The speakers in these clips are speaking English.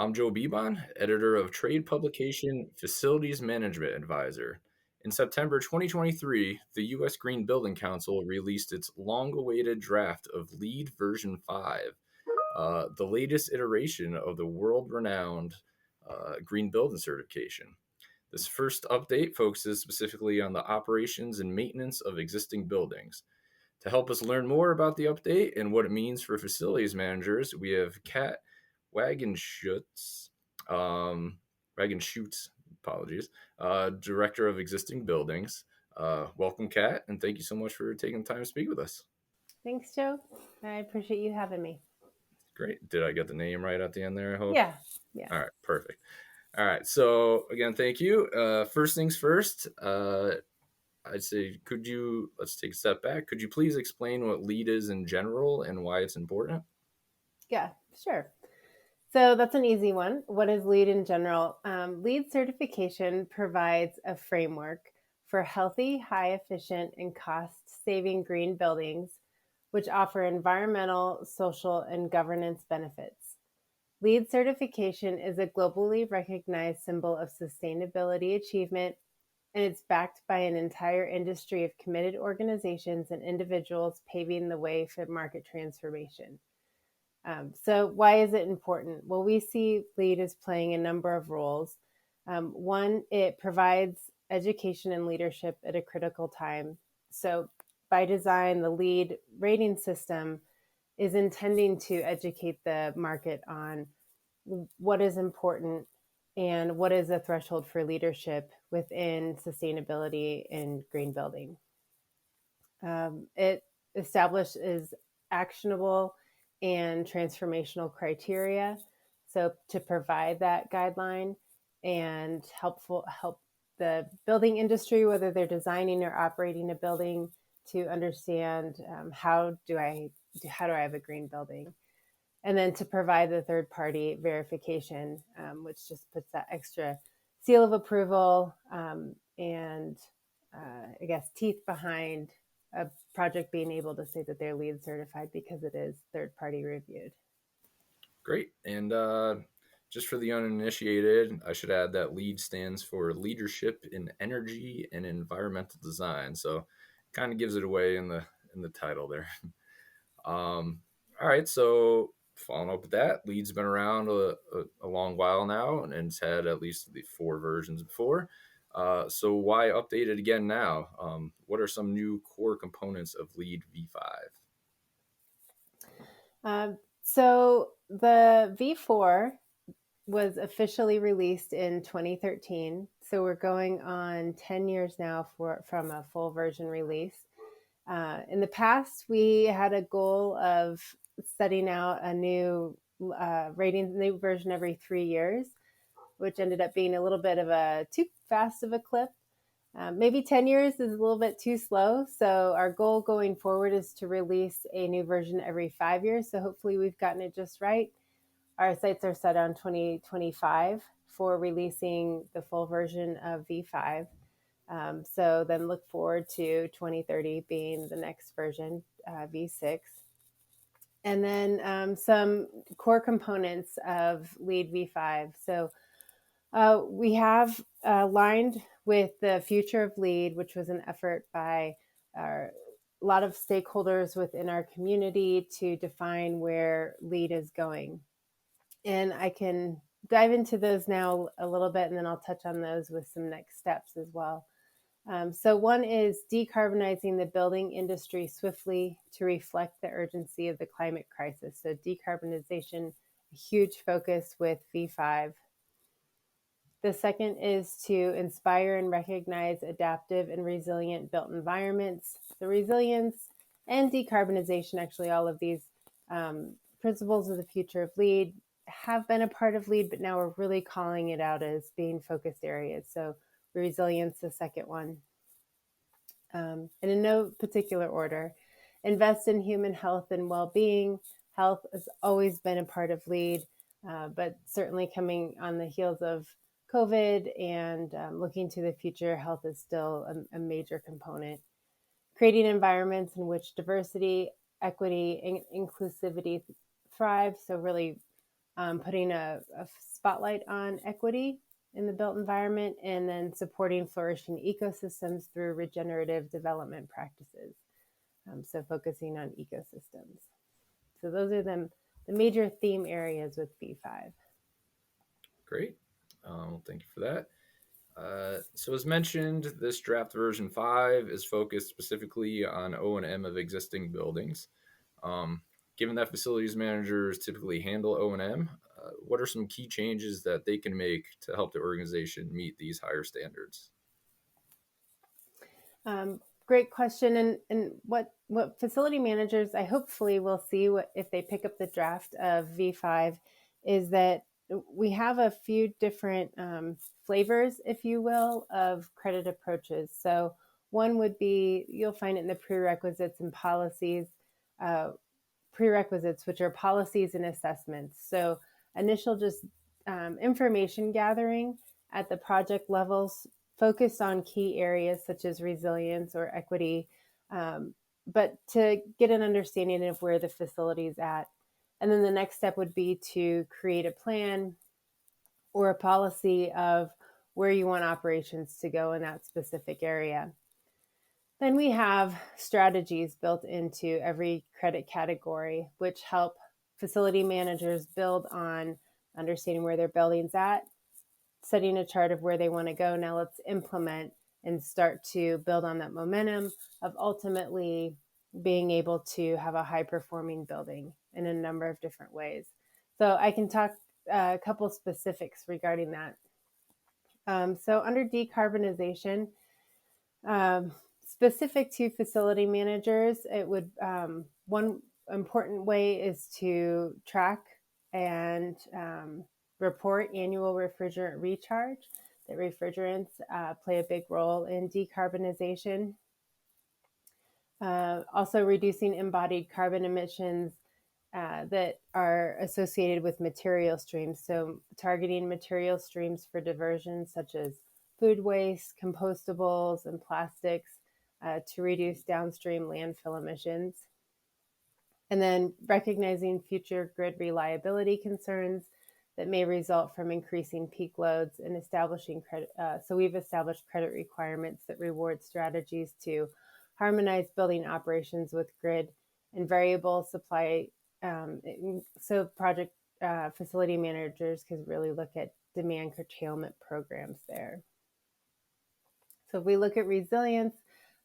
I'm Joe Bebon, editor of trade publication Facilities Management Advisor. In September 2023, the U.S. Green Building Council released its long awaited draft of LEED version 5, the latest iteration of the world renowned green building certification. This first update focuses specifically on the operations and maintenance of existing buildings. To help us learn more about the update and what it means for facilities managers, we have Kat Wagenschutz, um, Wagenschutz, apologies, Director of Existing Buildings. Welcome, Kat, and thank you so much for taking the time to speak with us. Thanks, Joe. I appreciate you having me. Great. Did I get the name right at the end there, I hope? Yeah, yeah. All right, perfect. All right, so again, thank you. First things first, I'd say, let's take a step back. Could you please explain what LEED is in general and why it's important? Yeah, sure. So that's an easy one. What is LEED in general? LEED certification provides a framework for healthy, high efficient, and cost saving green buildings, which offer environmental, social, and governance benefits. LEED certification is a globally recognized symbol of sustainability achievement, and it's backed by an entire industry of committed organizations and individuals paving the way for market transformation. So why is it important? Well, we see LEED as playing a number of roles. One, it provides education and leadership at a critical time. So by design, the LEED rating system is intending to educate the market on what is important and what is a threshold for leadership within sustainability in green building. It establishes actionable and transformational criteria. So to provide that guideline and help the building industry, whether they're designing or operating a building, to understand how do I have a green building, and then to provide the third party verification, which just puts that extra seal of approval and I guess teeth behind a project being able to say that they're LEED certified because it is third party reviewed. Great. And just for the uninitiated, I should add that LEED stands for Leadership in Energy and Environmental Design. So kind of gives it away in the title there. All right. So following up with that, LEED's been around a long while now, and it's had at least the 4 versions before. So why update it again now? What are some new core components of LEED V5? So the V4 was officially released in 2013. So we're going on 10 years now from a full version release. In the past, we had a goal of setting out a new new version every 3 years, which ended up being a little bit of a too fast of a clip. Maybe 10 years is a little bit too slow. So our goal going forward is to release a new version every 5 years. So hopefully we've gotten it just right. Our sights are set on 2025 for releasing the full version of V5. So then look forward to 2030 being the next version, V6. And then some core components of LEED V5. So we have aligned with the future of LEED, which was an effort by a lot of stakeholders within our community to define where LEED is going. And I can dive into those now a little bit, and then I'll touch on those with some next steps as well. So one is decarbonizing the building industry swiftly to reflect the urgency of the climate crisis. So decarbonization, a huge focus with V5. The second is to inspire and recognize adaptive and resilient built environments. The resilience and decarbonization, actually all of these principles of the future of LEED have been a part of LEED, but now we're really calling it out as being focused areas. So resilience, the second one. And in no particular order, invest in human health and well-being. Health has always been a part of LEED, but certainly coming on the heels of COVID and looking to the future, health is still a major component. Creating environments in which diversity, equity, and inclusivity thrive. So really putting a spotlight on equity in the built environment, and then supporting flourishing ecosystems through regenerative development practices. So focusing on ecosystems. So those are the major theme areas with V5. Great. Thank you for that. So as mentioned, this draft version 5 is focused specifically on O&M of existing buildings. Um, Given that facilities managers typically handle O&M, what are some key changes that they can make to help the organization meet these higher standards? Great question. And what facility managers I hopefully will see if they pick up the draft of V5 is that we have a few different flavors, if you will, of credit approaches. So one would be, you'll find it in the prerequisites and policies, prerequisites, which are policies and assessments. So initial just information gathering at the project levels, focus on key areas such as resilience or equity, but to get an understanding of where the facility is at. And then the next step would be to create a plan or a policy of where you want operations to go in that specific area. Then we have strategies built into every credit category, which help facility managers build on understanding where their building's at, setting a chart of where they want to go. Now let's implement and start to build on that momentum of ultimately being able to have a high performing building in a number of different ways. So I can talk a couple specifics regarding that. So under decarbonization, specific to facility managers, it would one important way is to track and report annual refrigerant recharge. That refrigerants play a big role in decarbonization. Also reducing embodied carbon emissions that are associated with material streams. So targeting material streams for diversion, such as food waste, compostables, and plastics to reduce downstream landfill emissions. And then recognizing future grid reliability concerns that may result from increasing peak loads and establishing credit. So we've established credit requirements that reward strategies to harmonize building operations with grid and variable supply. So project facility managers can really look at demand curtailment programs there. So if we look at resilience,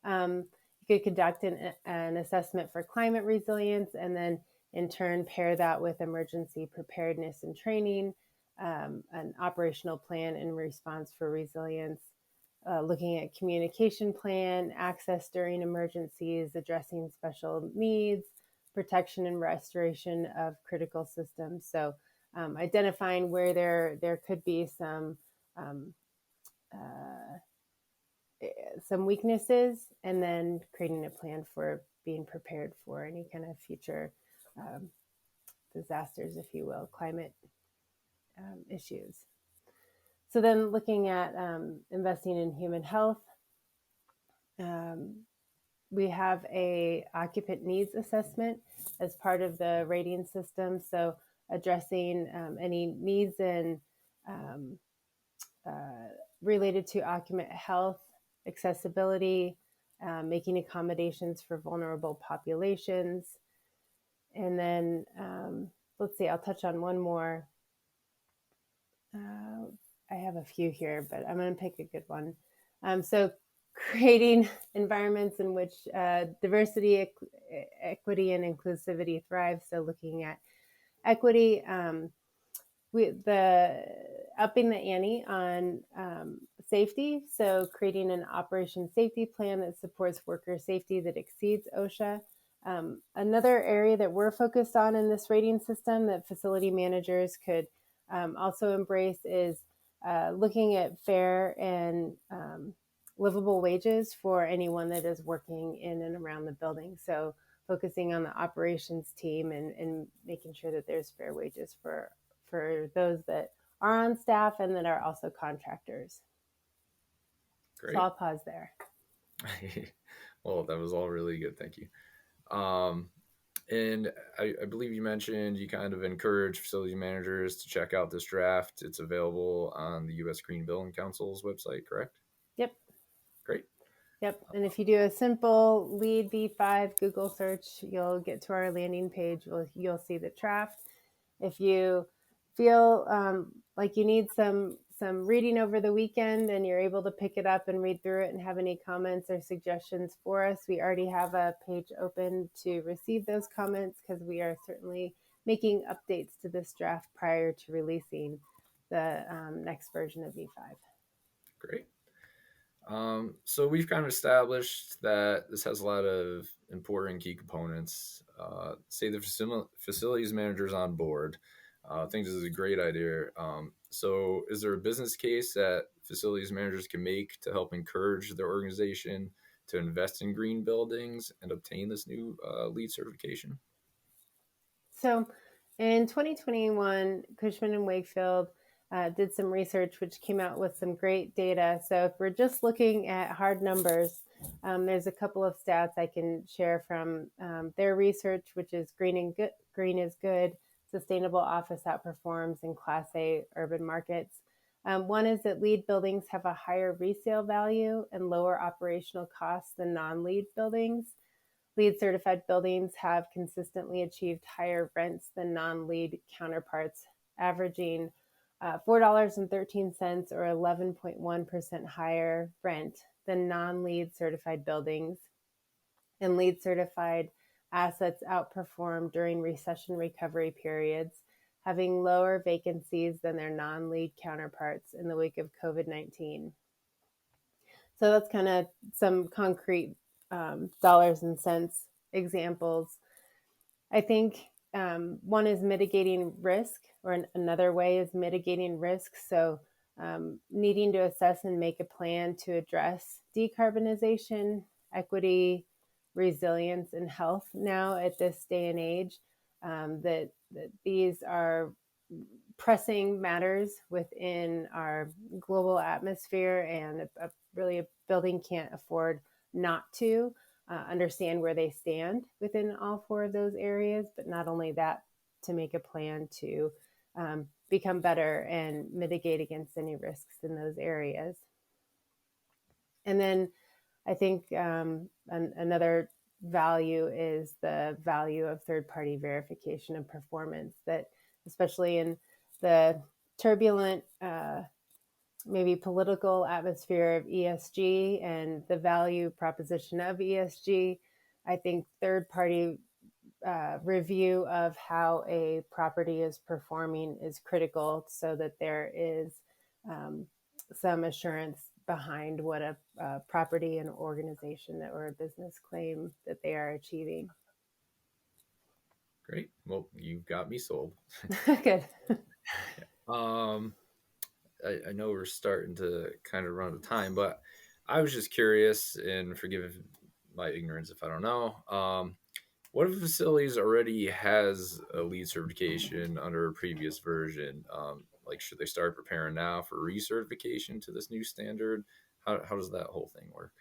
you could conduct an assessment for climate resilience, and then in turn pair that with emergency preparedness and training, an operational plan and response for resilience, looking at communication plan, access during emergencies, addressing special needs, protection and restoration of critical systems. So identifying where there could be some weaknesses, and then creating a plan for being prepared for any kind of future disasters, if you will, climate issues. So then looking at investing in human health, we have a occupant needs assessment as part of the rating system. So addressing any needs and related to occupant health, accessibility, making accommodations for vulnerable populations. And then let's see, I'll touch on one more. I have a few here, but I'm going to pick a good one. So creating environments in which diversity, equity, and inclusivity thrive. So looking at equity, upping the ante on safety. So creating an operation safety plan that supports worker safety that exceeds OSHA. Another area that we're focused on in this rating system that facility managers could also embrace is looking at fair and livable wages for anyone that is working in and around the building. So focusing on the operations team and making sure that there's fair wages for those that are on staff and that are also contractors. Great. So I'll pause there. Well, that was all really good. Thank you. And I believe you mentioned you kind of encourage facility managers to check out this draft. It's available on the U.S. Green Building Council's website, correct? Yep. Great. Yep. And if you do a simple LEED V5 Google search, you'll get to our landing page. You'll see the draft. If you feel like you need some reading over the weekend and you're able to pick it up and read through it and have any comments or suggestions for us, we already have a page open to receive those comments, because we are certainly making updates to this draft prior to releasing the next version of V5. Great. So we've kind of established that this has a lot of important key components. Say the facilities manager's on board. I think this is a great idea. So is there a business case that facilities managers can make to help encourage their organization to invest in green buildings and obtain this new LEED certification? So in 2021, Cushman and Wakefield did some research which came out with some great data. So if we're just looking at hard numbers, there's a couple of stats I can share from their research, which is green is good, sustainable office outperforms in Class A urban markets. One is that LEED buildings have a higher resale value and lower operational costs than non-LEED buildings. LEED certified buildings have consistently achieved higher rents than non-LEED counterparts, averaging $4.13 or 11.1% higher rent than non-LEED certified buildings. And LEED certified assets outperform during recession recovery periods, having lower vacancies than their non-LEED counterparts in the wake of COVID-19. So that's kind of some concrete dollars and cents examples. I think one is mitigating risk, or another way is mitigating risk. So needing to assess and make a plan to address decarbonization, equity, resilience, and health now at this day and age. That these are pressing matters within our global atmosphere, and really a building can't afford not to understand where they stand within all four of those areas. But not only that, to make a plan to become better and mitigate against any risks in those areas. And then I think another value is the value of third-party verification and performance, that especially in the turbulent maybe political atmosphere of ESG and the value proposition of ESG, I think third-party review of how a property is performing is critical, so that there is some assurance behind what a property, an organization, or a business claim that they are achieving. Great. Well, you got me sold. Good. um, I know we're starting to kind of run out of time, but I was just curious, and forgive my ignorance if I don't know. What if facilities already has a LEED certification under a previous version? Like, should they start preparing now for recertification to this new standard? How does that whole thing work?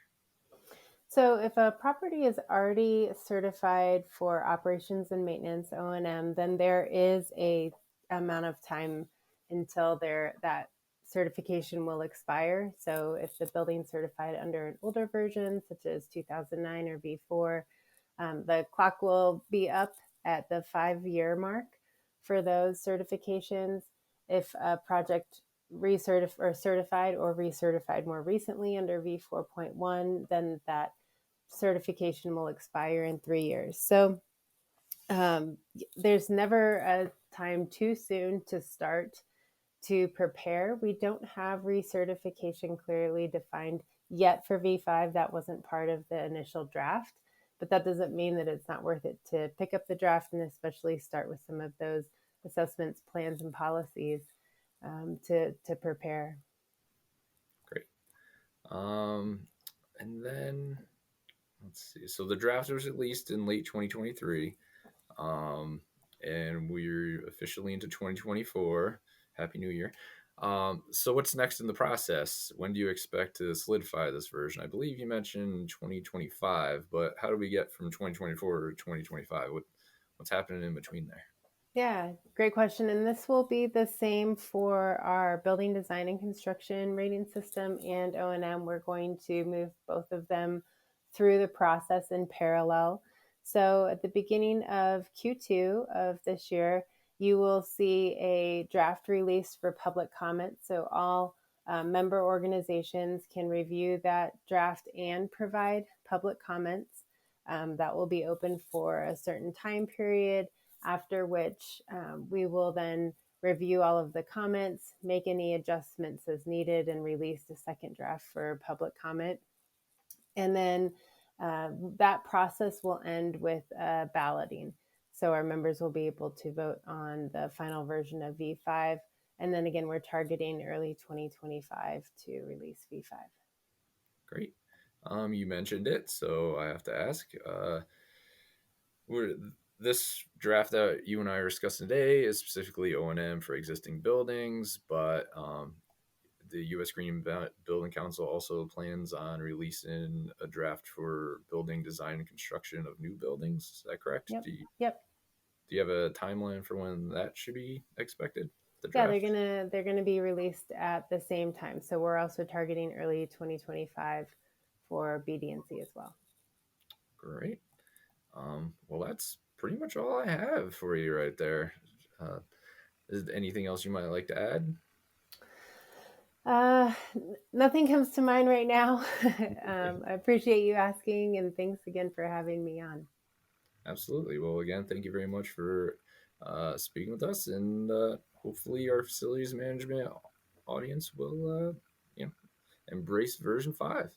So if a property is already certified for operations and maintenance, O&M, then there is a amount of time until that certification will expire. So if the building's certified under an older version, such as 2009 or V4, the clock will be up at the 5-year mark for those certifications. If a project certified or recertified more recently under V4.1, then that certification will expire in 3 years. So there's never a time too soon to start to prepare. We don't have recertification clearly defined yet for V5. That wasn't part of the initial draft, but that doesn't mean that it's not worth it to pick up the draft and especially start with some of those assessments, plans, and policies to prepare. Great. And then let's see. So the draft was released in late 2023, and we're officially into 2024. Happy New Year. So what's next in the process? When do you expect to solidify this version? I believe you mentioned 2025, but how do we get from 2024 to 2025? what's happening in between there? Yeah, great question. And this will be the same for our building design and construction rating system and O&M. We're going to move both of them through the process in parallel. So at the beginning of Q2 of this year, you will see a draft release for public comment. So all member organizations can review that draft and provide public comments. That will be open for a certain time period, after which we will then review all of the comments, make any adjustments as needed, and release the second draft for public comment. And then that process will end with balloting. So our members will be able to vote on the final version of V5. And then again, we're targeting early 2025 to release V5. Great. You mentioned it, so I have to ask. This draft that you and I are discussing today is specifically O&M for existing buildings, but the U.S. Green Building Council also plans on releasing a draft for building design and construction of new buildings. Is that correct? Yep. Do you, Yep. do you have a timeline for when that should be expected? The Yeah, draft? they're gonna be released at the same time. So we're also targeting early 2025 for BD&C as well. Great. Well, that's pretty much all I have for you right there. Uh, is there anything else you might like to add? Uh, Nothing comes to mind right now. Okay. I appreciate you asking, and thanks again for having me on. Absolutely. Well, again, thank you very much for speaking with us, and hopefully our facilities management audience will, embrace version 5.